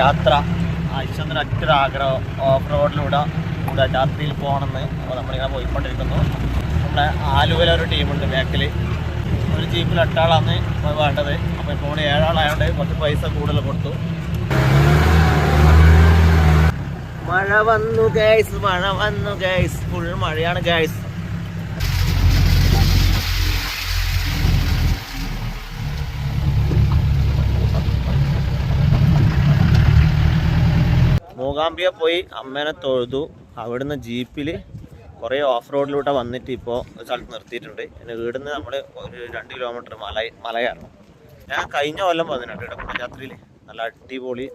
യാത്ര അശ്വന്തിന് ഒറ്റൊരു ആഗ്രഹം ഓഫ് റോഡിലൂടെ രാത്രിയിൽ പോകണമെന്ന്. അപ്പോൾ നമ്മളിങ്ങനെ പോയിക്കൊണ്ടിരിക്കുന്നു. നമ്മുടെ ആലുവയിലെ ഒരു ടീമുണ്ട് ബാക്കിൽ. ഒരു ജീപ്പിൽ 8 ആളാണ് വേണ്ടത്. അപ്പോൾ ഇപ്പോൾ 7 ആളായതുകൊണ്ട് കുറച്ച് പൈസ കൂടുതൽ കൊടുത്തു. മഴ വന്നു ഗൈസ്, മഴ വന്നു ഗൈസ്, ഫുൾ മഴയാണ് ഗൈസ്. മൂകാംബിയ പോയി അമ്മേനെ തൊഴുതു. അവിടുന്ന് ജീപ്പിൽ കുറേ ഓഫ് റോഡിലൂടെ വന്നിട്ട് ഇപ്പോൾ ഒരു സ്ഥലത്ത് നിർത്തിയിട്ടുണ്ട്. എൻ്റെ വീടിൽ നിന്ന് നമ്മൾ ഒരു 2 കിലോമീറ്റർ മലയാണ്. ഞാൻ കഴിഞ്ഞ കൊല്ലം വന്നിട്ടുണ്ട് ഇവിടെ കുടജാത്രിയിൽ. നല്ല അടിപൊളി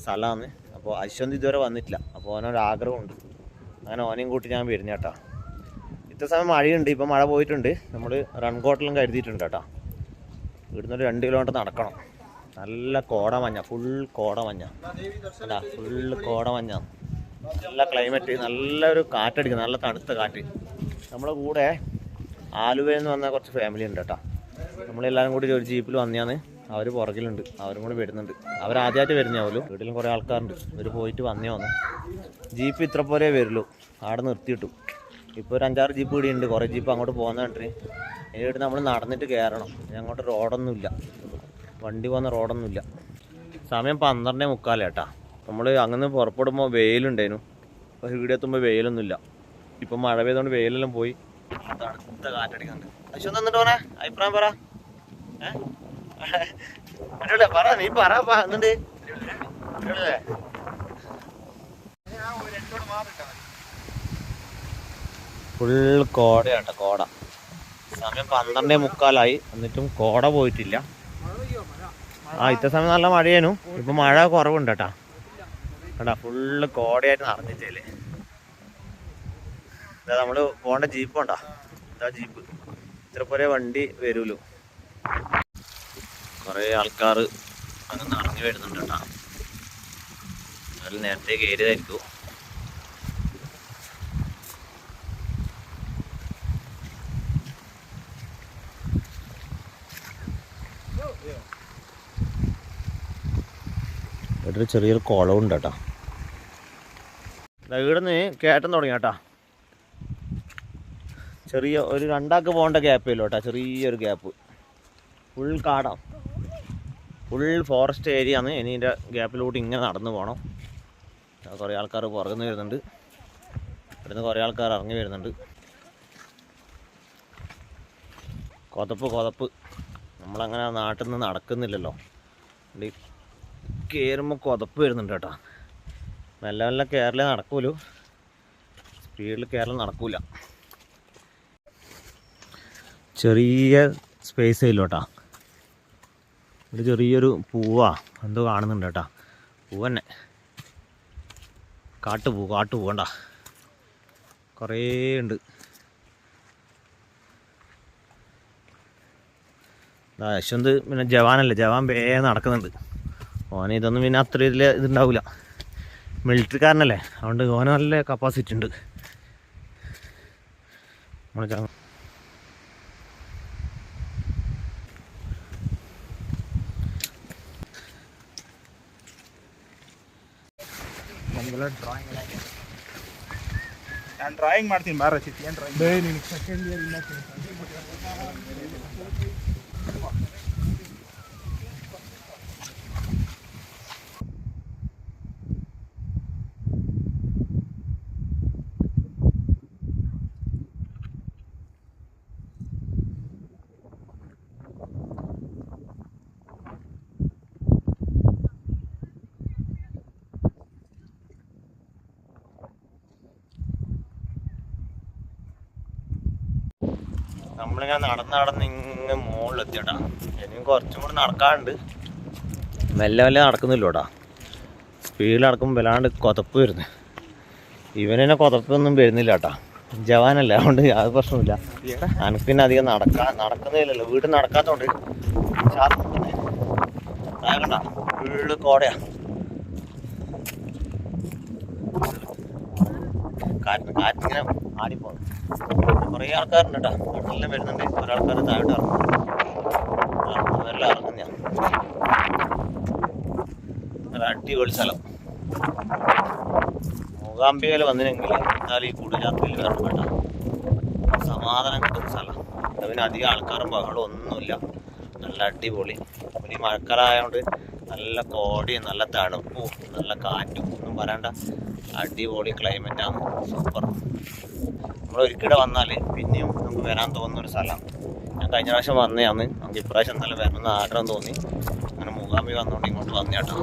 സ്ഥലമാണ്. അപ്പോൾ അശ്വന്ത് ഇതുവരെ വന്നിട്ടില്ല. അപ്പോൾ ഓനൊരാഗ്രഹമുണ്ട്. അങ്ങനെ ഓനെയും കൂട്ടി ഞാൻ വരുന്ന കേട്ടോ. ഇത്ര സമയം മഴയുണ്ട്, ഇപ്പോൾ മഴ പോയിട്ടുണ്ട്. നമ്മൾ റൺകോട്ടിലും കരുതിയിട്ടുണ്ട് കേട്ടോ. ഇവിടുന്ന് ഒരു 2 കിലോമീറ്റർ നടക്കണം. നല്ല കോടമഞ്ഞ, ഫുൾ കോടമഞ്ഞ അല്ല, ഫുള്ള് കോടമഞ്ഞ. നല്ല ക്ലൈമറ്റ്, നല്ലൊരു കാറ്റടിക്കും, നല്ല തണുത്ത കാറ്റ്. നമ്മളെ കൂടെ ആലുവയിൽ നിന്ന് വന്ന കുറച്ച് ഫാമിലി ഉണ്ട് കേട്ടോ. നമ്മളെല്ലാവരും കൂടി ഒരു ജീപ്പിൽ വന്നതാണ്. അവർ പുറകിലുണ്ട്, അവരും കൂടി വരുന്നുണ്ട്. അവരാദ്യമായിട്ട് വരുന്നേ പോലും. വീട്ടിലും കുറേ ആൾക്കാരുണ്ട്. ഇവർ പോയിട്ട് വന്നേ വന്നു. ജീപ്പ് ഇത്ര പോലെ വരുള്ളൂ, അവിടെ നിർത്തിയിട്ടു. ഇപ്പോൾ ഒരു 5-6 ജീപ്പ് കൂടി ഉണ്ട്. കുറേ ജീപ്പ് അങ്ങോട്ട് പോകുന്ന കണ്ടിന്. എന്നിട്ട് നമ്മൾ നടന്നിട്ട് കയറണം. അങ്ങോട്ട് റോഡൊന്നുമില്ല, വണ്ടി പോകുന്ന റോഡൊന്നുമില്ല. സമയം 12:45 കേട്ടാ. നമ്മൾ അങ്ങനെ പുറപ്പെടുമ്പോൾ വെയിലുണ്ടായിരുന്നു. അപ്പോൾ ഇവിടെ എത്തുമ്പോൾ വെയിലൊന്നുമില്ല. ഇപ്പം മഴ പെയ്തുകൊണ്ട് വെയിലെല്ലാം പോയി. തണുത്ത കാറ്റടിക്കുന്നുണ്ട്. അശ്വന്ത് എന്നിട്ട് പോണേ അഭിപ്രായം പറ. പറ, നീ പറ എന്നിട്ട്. ഫുൾ കോടയാട്ടോ, കോട. സമയം 12:45 എന്നിട്ടും കോട പോയിട്ടില്ല. ഇത്ര സമയം നല്ല മഴയായിരുന്നു. ഇപ്പൊ മഴ കുറവുണ്ട് കേട്ടാ. കണ്ടാ ഫുള്ള് കോടയായിട്ട് നിറഞ്ഞിട്ടേ. ഇതാ നമ്മള് പോകേണ്ട ജീപ്പ് ഉണ്ടോ, ഇതാ ജീപ്പ്. ഇത്ര പോലെ വണ്ടി വരുമല്ലോ. കുറേ ആൾക്കാർ അങ്ങനെ ഇറങ്ങി വരുന്നുണ്ട് കേട്ടാ. അതിൽ നേരത്തെ കയറിയതായിരിക്കും. ഇവിടെ ചെറിയൊരു കുളമുണ്ട് കേട്ടോ. ഇവിടുന്ന് കയറ്റം തുടങ്ങി കേട്ടാ. ചെറിയ ഒരു 2 ആൾക്ക് പോകേണ്ട ഗ്യാപ്പേ ഉള്ളൂ കേട്ടോ. ചെറിയൊരു ഗ്യാപ്പ്. ഫുൾ കാടാണ്, ഫുൾ ഫോറസ്റ്റ് ഏരിയ ആണ്. ഇനി ഇതിൻ്റെ ഗ്യാപ്പിലോട്ട് ഇങ്ങനെ നടന്നു പോകണം. കുറേ ആൾക്കാർ പുറകുന്ന് വരുന്നുണ്ട്. ഇവിടുന്ന് കുറേ ആൾക്കാർ ഇറങ്ങി വരുന്നുണ്ട്. കൊതപ്പ് നമ്മളങ്ങനെ നാട്ടിൽ നിന്ന് നടക്കുന്നില്ലല്ലോ. കയറുമ്പോൾ കൊതപ്പ് വരുന്നുണ്ട് കേട്ടോ. മെല്ലെ മെല്ലെ കയറലേ നടക്കൂലൂ, സ്പീഡിൽ കയറൽ നടക്കൂല. ചെറിയ സ്പേസ് ഇല്ല കേട്ടോ. ഇവിടെ ചെറിയൊരു പൂവാ എന്തോ കാണുന്നുണ്ട് കേട്ടോ. പൂവ് തന്നെ, കാട്ടുപൂ കണ്ട കുറേ ഉണ്ട്. യശ്വന്ത് പിന്നെ ജവാനല്ലേ, ജവാൻ വേഗം നടക്കുന്നുണ്ട്. ഓന് ഇതൊന്നും പിന്നെ അത്ര ഇതുണ്ടാവില്ല, മിലിറ്ററിക്കാരനല്ലേ. അതുകൊണ്ട് ഓന് നല്ല കപ്പാസിറ്റി ഉണ്ട്. ನಾನು ಡ್ರಾಯಿಂಗ್ ಮಾಡ್ತೀನಿ ಬಾರ ಚಿತ್ತಿ. ಏನು ಡ್ರಾಯಿಂಗ್ ನಿನಗೆ ಸೆಕೆಂಡ್ ಇಯರ್ ಇಲ್ಲ. നമ്മളിങ്ങനെ നടന്ന് ഇങ്ങനെ മുകളിലെത്തിയട്ടാ. ഇനിയും കുറച്ചും കൂടി നടക്കാറുണ്ട്. മെല്ലെ നടക്കുന്നില്ല കേട്ടാ. സ്പീഡിൽ നടക്കുമ്പോൾ വല്ലാണ്ട് കൊതപ്പ് വരുന്നു. ഇവനെ കൊതപ്പൊന്നും വരുന്നില്ല കേട്ടാ. ജവാനല്ലേ, അതുകൊണ്ട് യാതൊരു പ്രശ്നമില്ല. എനിക്ക് പിന്നെ അധികം നടക്കുന്നില്ലല്ലോ. വീട്ടിൽ നടക്കാത്തതുകൊണ്ട് ശ്വാസം തന്നെ കണ്ട ഫുള്ള് കോടയാ. കാറ്റിങ്ങനെ ആടിപ്പോകുന്നു. കുറേ ആൾക്കാരുണ്ട് കേട്ടോ. വെള്ളമെല്ലാം വരുന്നുണ്ട്. ഒരാൾക്കാർ താഴോട്ട് ഇറങ്ങും. ഇറങ്ങുന്ന അടിപൊളി സ്ഥലം. മൂകാംബികയിൽ വന്നിനെങ്കിൽ എന്നാലും ഈ കുടജാത്രയിൽ വരണം കേട്ടോ. സമാധാനം കിട്ടുന്ന സ്ഥലം. പിന്നെ അധികം ആൾക്കാരും ബഹളം ഒന്നുമില്ല. നല്ല അടിപൊളി. പിന്നെ ഈ മഴക്കാലമായതുകൊണ്ട് നല്ല കോടയും നല്ല തണുപ്പും നല്ല കാറ്റും ഒന്നും പറയണ്ട. അടിപൊളി ക്ലൈമറ്റാണ്. സൂപ്പർ. നമ്മൾ ഒരിക്കലും വന്നാൽ പിന്നെയും നമുക്ക് വരാൻ തോന്നുന്നൊരു സ്ഥലമാണ്. ഞാൻ കഴിഞ്ഞ പ്രാവശ്യം വന്നതാണ്. നമുക്ക് ഇപ്രാവശ്യം എന്തായാലും വരണമെന്ന് ആഗ്രഹം തോന്നി. അങ്ങനെ മൂകാംബിക വന്നുകൊണ്ട് ഇങ്ങോട്ട് വന്നു കേട്ടോ.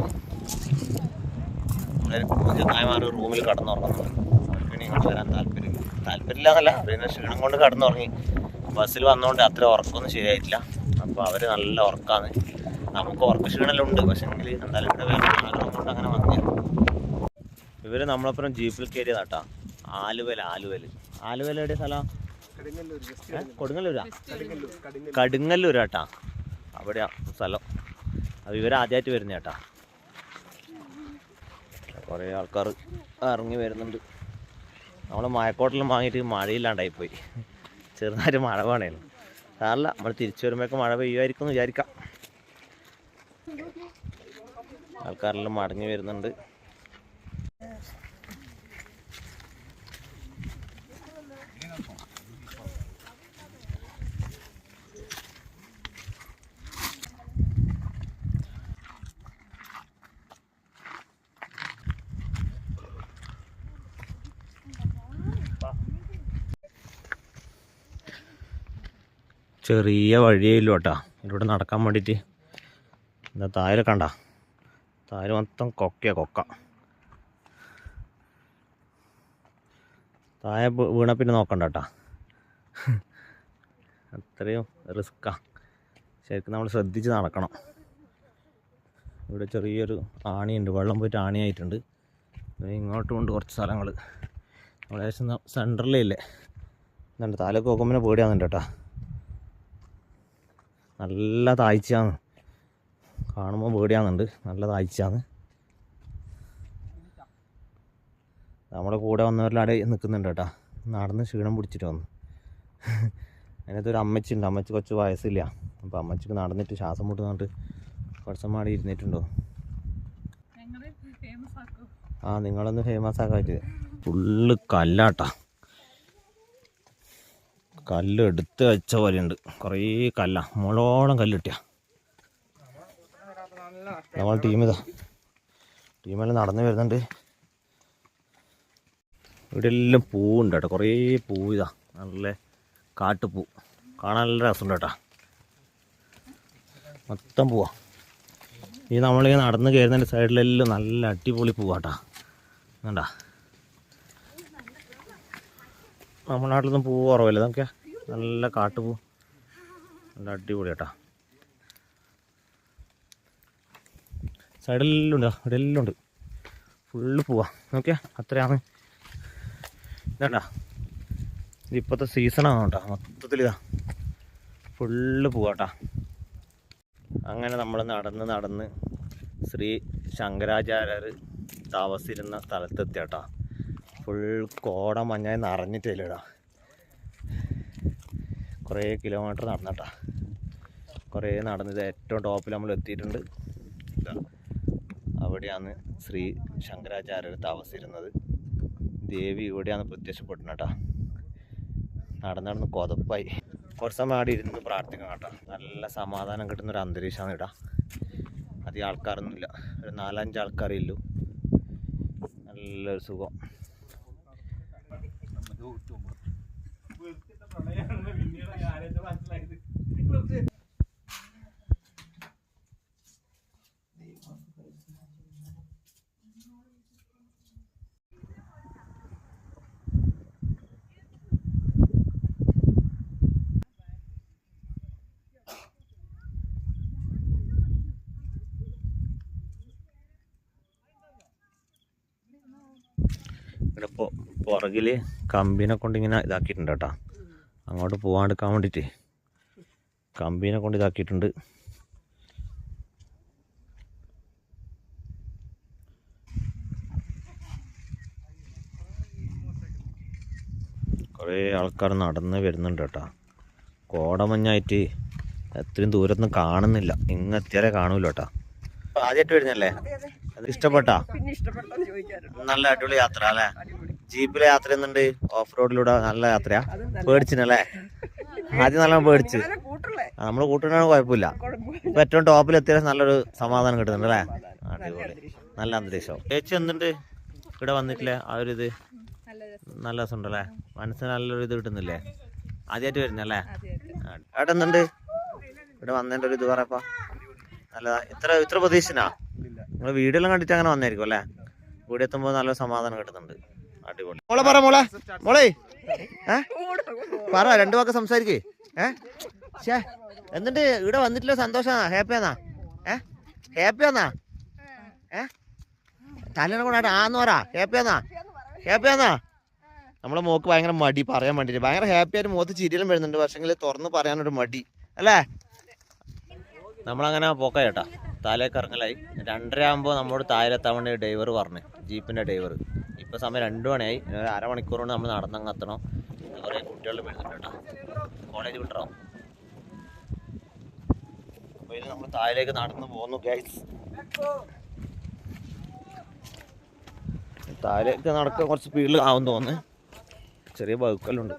ചെന്നായമാർ റൂമിൽ കടന്നുറങ്ങുന്നുണ്ട്. അവർക്ക് ഇങ്ങോട്ട് വരാൻ താല്പര്യമില്ല എന്നല്ല, പിന്നെ ക്ഷീണം കൊണ്ട് കടന്നുറങ്ങി. ബസ്സിൽ വന്നുകൊണ്ട് അത്ര ഉറക്കമൊന്നും ശരിയായിട്ടില്ല. അപ്പോൾ അവർ നല്ല ഉറക്കമാണ്. നമുക്ക് ഉറക്ക ക്ഷീണമെല്ലാം ഉണ്ട്. പക്ഷേ എങ്കിൽ എന്തായാലും ഇവിടെ വേറെ ആഗ്രഹം കൊണ്ട് അങ്ങനെ വന്നു. ഇവർ നമ്മളപ്പുറം ജീപ്പിൽ കയറിയതാട്ടാ. ആലുവൽ എവിടെ സ്ഥലം? കൊടുങ്ങല്ലൂരാ? കടുങ്ങല്ലൂരാട്ടാ. അവിടെയാ സ്ഥലം. അപ്പോൾ ഇവരാദ്യമായിട്ട് വരുന്ന ചേട്ടാ. കുറേ ആൾക്കാർ ഇറങ്ങി വരുന്നുണ്ട്. നമ്മൾ മഴക്കോട്ടെല്ലാം വാങ്ങിയിട്ട് മഴയില്ലാണ്ടായിപ്പോയി. ചെറുതായിട്ട് മഴ വേണേലും സാറില്ല. നമ്മൾ തിരിച്ചു വരുമ്പോഴേക്കും മഴ പെയ്യുമായിരിക്കും എന്ന് വിചാരിക്കാം. ആൾക്കാരെല്ലാം മടങ്ങി വരുന്നുണ്ട്. ചെറിയ വഴിയേയില്ലോ കേട്ടോ ഇതിലൂടെ നടക്കാൻ വേണ്ടിയിട്ട്. എന്താ താഴെ കണ്ട? താഴെ മൊത്തം കൊക്ക. താഴെ വീണ പിന്നെ നോക്കണ്ട കേട്ടോ. അത്രയും റിസ്ക്കാണ്. ശരിക്കും നമ്മൾ ശ്രദ്ധിച്ച് നടക്കണം. ഇവിടെ ചെറിയൊരു ആണിയുണ്ട്. വെള്ളം പോയിട്ട് ആണിയായിട്ടുണ്ട്. ഇങ്ങോട്ടും ഉണ്ട് കുറച്ച് സ്ഥലങ്ങൾ. നമ്മൾ ഏകദേശം സെൻറ്ററിലേ എന്തുണ്ട് താലൊക്കെ നോക്കുമ്പോൾ പേടിയാകുന്നുണ്ട് കേട്ടോ. നല്ല താഴ്ചയാണ്. കാണുമ്പോൾ പേടിയാകുന്നുണ്ട്. നല്ല താഴ്ചയാണ്. നമ്മുടെ കൂടെ വന്നവരെല്ലാം അവിടെ നിൽക്കുന്നുണ്ട് കേട്ടോ. നടന്ന് ക്ഷീണം പിടിച്ചിട്ട് വന്നു. അതിനകത്തൊരു അമ്മച്ചി ഉണ്ട്. അമ്മച്ചി കുറച്ച് വയസ്സില്ല. അപ്പോൾ അമ്മച്ചിക്ക് നടന്നിട്ട് ശ്വാസം മുട്ടുന്നിട്ട് കുറച്ച് മാടി ഇരുന്നിട്ടുണ്ടോ? ആ നിങ്ങളൊന്ന് ഫേമസ് ആക്കാറ്റ്. ഫുള്ള് കല്ലാട്ടാ. കല്ല് എടുത്ത് വെച്ച പോലെയുണ്ട്. കുറേ കല്ല മുളോളം കല്ല് കിട്ടിയ. നമ്മൾ ടീമെല്ലാം നടന്നു വരുന്നുണ്ട്. ഇവിടെ എല്ലാം പൂവുണ്ട് കേട്ടോ. കുറേ പൂവ്. ഇതാ നല്ല കാട്ടുപൂ. കാണാൻ നല്ല രസമുണ്ട് കേട്ടോ. മൊത്തം പൂവാ. ഈ നമ്മളിങ്ങനെ നടന്ന് കയറുന്നതിൻ്റെ സൈഡിലെല്ലാം നല്ല അടിപൊളി പൂവാട്ടാ. വേണ്ട നമ്മുടെ നാട്ടിലൊന്നും പൂവ് കുറവല്ലേ. ഇതൊക്കെ നല്ല കാട്ടുപൂ. നല്ല അടിപൊളി കേട്ടാ. സൈഡിലെല്ലാം ഉണ്ട്. ഇവിടെ എല്ലാം ഉണ്ട്. ഫുള്ള് പോവാ. നോക്കിയാ അത്രയാണ്. ഇതാണ്ടാ ഇതിപ്പോഴത്തെ സീസണാണ് കേട്ടോ. മൊത്തത്തിലിതാ ഫുള്ള് പോവാട്ടാ. അങ്ങനെ നമ്മൾ നടന്ന് ശ്രീ ശങ്കരാചാര്യർ താമസിച്ചിരുന്ന സ്ഥലത്തെത്തിയാട്ടാ. ഫുൾ കോട മഞ്ഞായി നിറഞ്ഞിട്ടില്ലടാ. കുറേ കിലോമീറ്റർ നടന്നട്ടാ. കുറേ നടന്നത് ഏറ്റവും ടോപ്പിൽ നമ്മൾ എത്തിയിട്ടുണ്ട്. അവിടെയാണ് ശ്രീ ശങ്കരാചാര്യർ താമസിച്ചിരുന്നത്. ദേവി ഇവിടെയാണ് പ്രത്യക്ഷപ്പെടുന്നത് കേട്ടോ. നടന്ന് കൊതപ്പായി. കുറച്ച് സമയം അവിടെ ഇരുന്ന് പ്രാർത്ഥിക്കണം കേട്ടോ. നല്ല സമാധാനം കിട്ടുന്നൊരു അന്തരീക്ഷമാണ് ഇവിടെ. അധികം ആൾക്കാരൊന്നുമില്ല. ഒരു 4-5 ആൾക്കാരേ ഉള്ളൂ. നല്ലൊരു സുഖം. ഇവിടെ ഇപ്പോൾ പുറകിൽ കമ്പീനെ കൊണ്ട് ഇങ്ങനെ ഇതാക്കിയിട്ടുണ്ട് കേട്ടോ. അങ്ങോട്ട് പോകാണ്ടിരിക്കാൻ വേണ്ടിയിട്ട് കമ്പീനെ കൊണ്ട് ഇതാക്കിയിട്ടുണ്ട്. കുറേ ആൾക്കാർ നടന്ന് വരുന്നുണ്ട് കേട്ടോ. കോടമഞ്ഞായിട്ട് എത്രയും ദൂരത്തൊന്നും കാണുന്നില്ല. ഇങ്ങെത്തിയാലേ കാണൂല്ലോ കേട്ടോ. ആദ്യമായിട്ട് വരുന്നല്ലേ? ഇഷ്ടപ്പെട്ടാ? പിന്നെ ഇഷ്ടപ്പെട്ടെന്ന് ചോദിക്കാറുണ്ട്. നല്ല അടിപൊളി യാത്ര അല്ലേ? ജീപ്പിലെ യാത്ര ചെയ്യുന്നുണ്ട്, ഓഫ് റോഡിലൂടെ നല്ല യാത്രയാ. പേടിച്ചിനല്ലേ? ആദ്യം നല്ല പേടിച്ച്, നമ്മള് കൂട്ടുകാരാണ്, കുഴപ്പമില്ല. ഇപ്പൊ ഏറ്റവും ടോപ്പിൽ എത്തിയ നല്ലൊരു സമാധാനം കിട്ടുന്നുണ്ട് അല്ലേ? അടിപൊളി, നല്ല അന്തരീക്ഷം. ചേച്ചി എന്തുണ്ട് ഇവിടെ വന്നിട്ടില്ലേ? ആ ഒരു ഇത് നല്ല രസമുണ്ടല്ലേ? മനസ്സിന് നല്ലൊരു ഇത് കിട്ടുന്നില്ലേ? ആദ്യമായിട്ട് വരുന്നല്ലേ? ഏട്ടാ എന്തുണ്ട് ഇവിടെ വന്നതിന്റെ ഒരു ഇത് പറയപ്പാ? നല്ലതാ. ഇത്ര പ്രതീക്ഷനാ? നിങ്ങൾ വീഡിയോ എല്ലാം കണ്ടിട്ട് അങ്ങനെ വന്നായിരിക്കും അല്ലേ? വീഡിയോ എത്തുമ്പോൾ നല്ല സമാധാനം കിട്ടുന്നുണ്ട്. അടിപൊളി. മോളെ പറ, മോളെ പറ, രണ്ടു വാക്ക് സംസാരിക്കേ. എന്നിട്ട് ഇവിടെ വന്നിട്ടില്ല, സന്തോഷാന്നാ? ഹാപ്പിയാന്നാ? ഹാപ്പിയാന്നാ? തലേനെ കൊണ്ടായിട്ട് ആന്ന് പറ. ഹാപ്പിയാന്നാ? നമ്മളെ മോക്ക് ഭയങ്കര മടി പറയാൻ വേണ്ടിട്ട്. ഭയങ്കര ഹാപ്പി ആയിട്ട് മുഖത്ത് ചിരിയിലും വരുന്നുണ്ട്, പക്ഷെങ്കിൽ തുറന്ന് പറയാനൊരു മടി അല്ലേ? നമ്മളങ്ങനെ പോക്ക ചേട്ടാ, താഴേക്ക് ഇറങ്ങലായി. 2:30 ആകുമ്പോൾ നമ്മോട് താഴെത്താൻ വേണ്ടി ഡ്രൈവർ പറഞ്ഞു, ജീപ്പിൻ്റെ ഡ്രൈവർ. ഇപ്പോൾ സമയം 2 മണിയായി. ഒരു അരമണിക്കൂർ കൊണ്ട് നമ്മൾ നടന്നങ്ങ് എത്തണം. കുറേ കുട്ടികൾ വരുന്നുണ്ട് കേട്ടോ, കോളേജ് വിട്ടറോ. അപ്പോൾ ഇത് നമ്മൾ താഴേക്ക് നടന്ന് പോകുന്നു ഗൈസ്. താഴേക്ക് നടക്കാൻ കുറച്ച് സ്പീഡിൽ ആവും തോന്നുന്നു, ചെറിയ ബൈക്കെല്ലാം ഉണ്ട്.